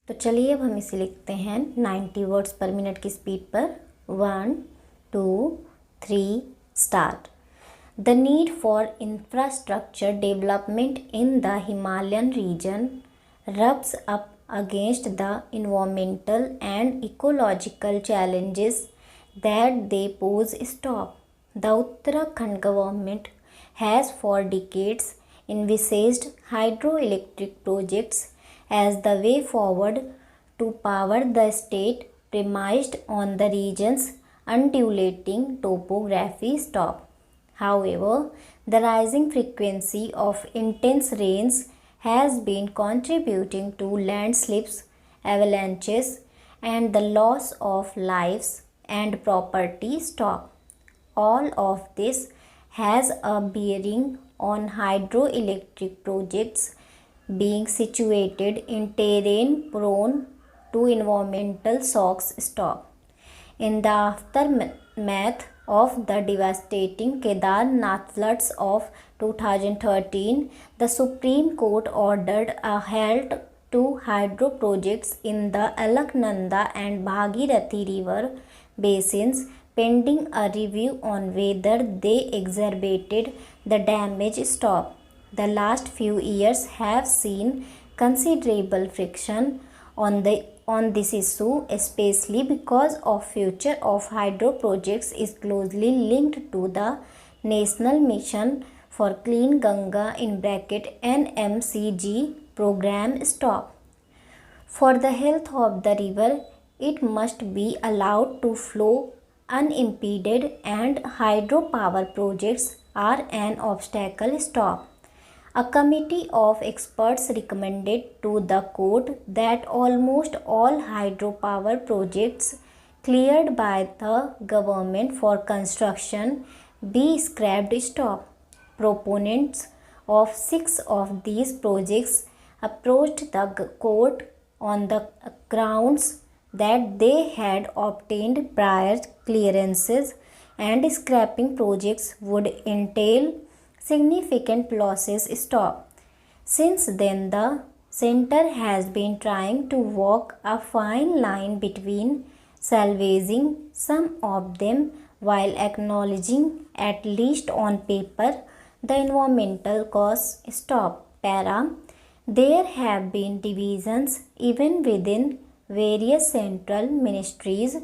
तो चलिए अब हम इसे लिखते हैं 90 वर्ड्स पर मिनट की स्पीड पर। 1 2 3 start. The need for infrastructure development in the Himalayan region rubs up against the environmental and ecological challenges that they pose. Stop. The Uttarakhand government has for decades envisaged hydroelectric projects as the way forward to power the state premised on the region's undulating topography. Stop. However, the rising frequency of intense rains has been contributing to landslips, avalanches, and the loss of lives and property. Stop. All of this has a bearing on hydroelectric projects being situated in terrain prone to environmental shocks. Stop. In the aftermath of the devastating Kedarnath floods of 2013, the Supreme Court ordered a halt to hydro projects in the Alaknanda and Bhagirathi river basins pending a review on whether they exacerbated the damage. Stop. The last few years have seen considerable friction on this issue, especially because of future of hydro projects is closely linked to the National Mission for Clean Ganga (NMCG) program. Stop. For the health of the river, it must be allowed to flow unimpeded, and hydropower projects are an obstacle. Stop. A committee of experts recommended to the court that almost all hydropower projects cleared by the government for construction be scrapped. Stop. Proponents of 6 of these projects approached the court on the grounds that they had obtained prior clearances, and scrapping projects would entail significant losses. Stop. Since then, the center has been trying to walk a fine line between salvaging some of them while acknowledging, at least on paper, the environmental costs. Stop. Para. There have been divisions even within various central ministries.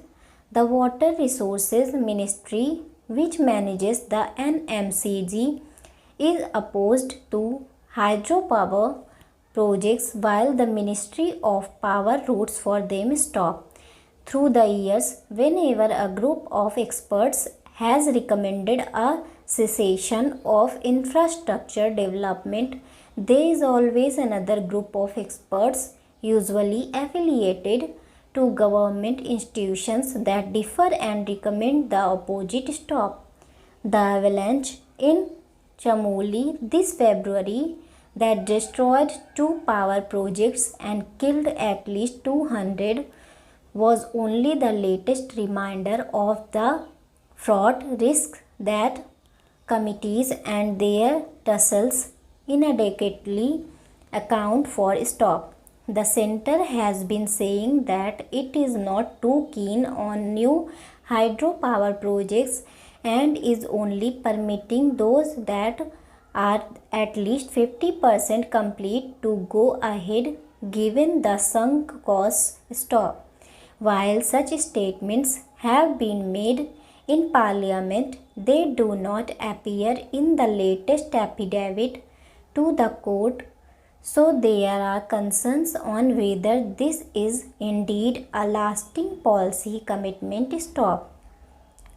The Water Resources Ministry, which manages the NMCG, is opposed to hydropower projects while the Ministry of Power roots for them. Stop. Through the years, whenever a group of experts has recommended a cessation of infrastructure development, there is always another group of experts, usually affiliated to government institutions, that differ and recommend the opposite. Stop. The avalanche in Chamoli this February that destroyed 2 power projects and killed at least 200 was only the latest reminder of the fraught risks that committees and their tussles inadequately account for. Stop. The center has been saying that it is not too keen on new hydropower projects and is only permitting those that are at least 50% complete to go ahead given the sunk costs. Stop. While such statements have been made in Parliament, they do not appear in the latest affidavit to the court, so there are concerns on whether this is indeed a lasting policy commitment. Stop.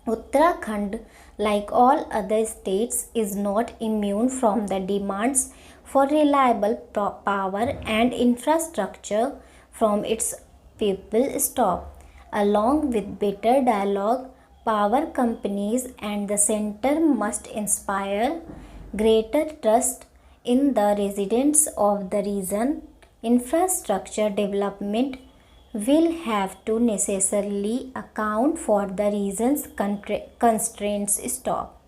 Uttarakhand, like all other states, is not immune from the demands for reliable power and infrastructure from its people. Stop. Along with better dialogue, power companies and the center must inspire greater trust in the residents of the region. Infrastructure development will have to necessarily account for the region's constraints. Stop.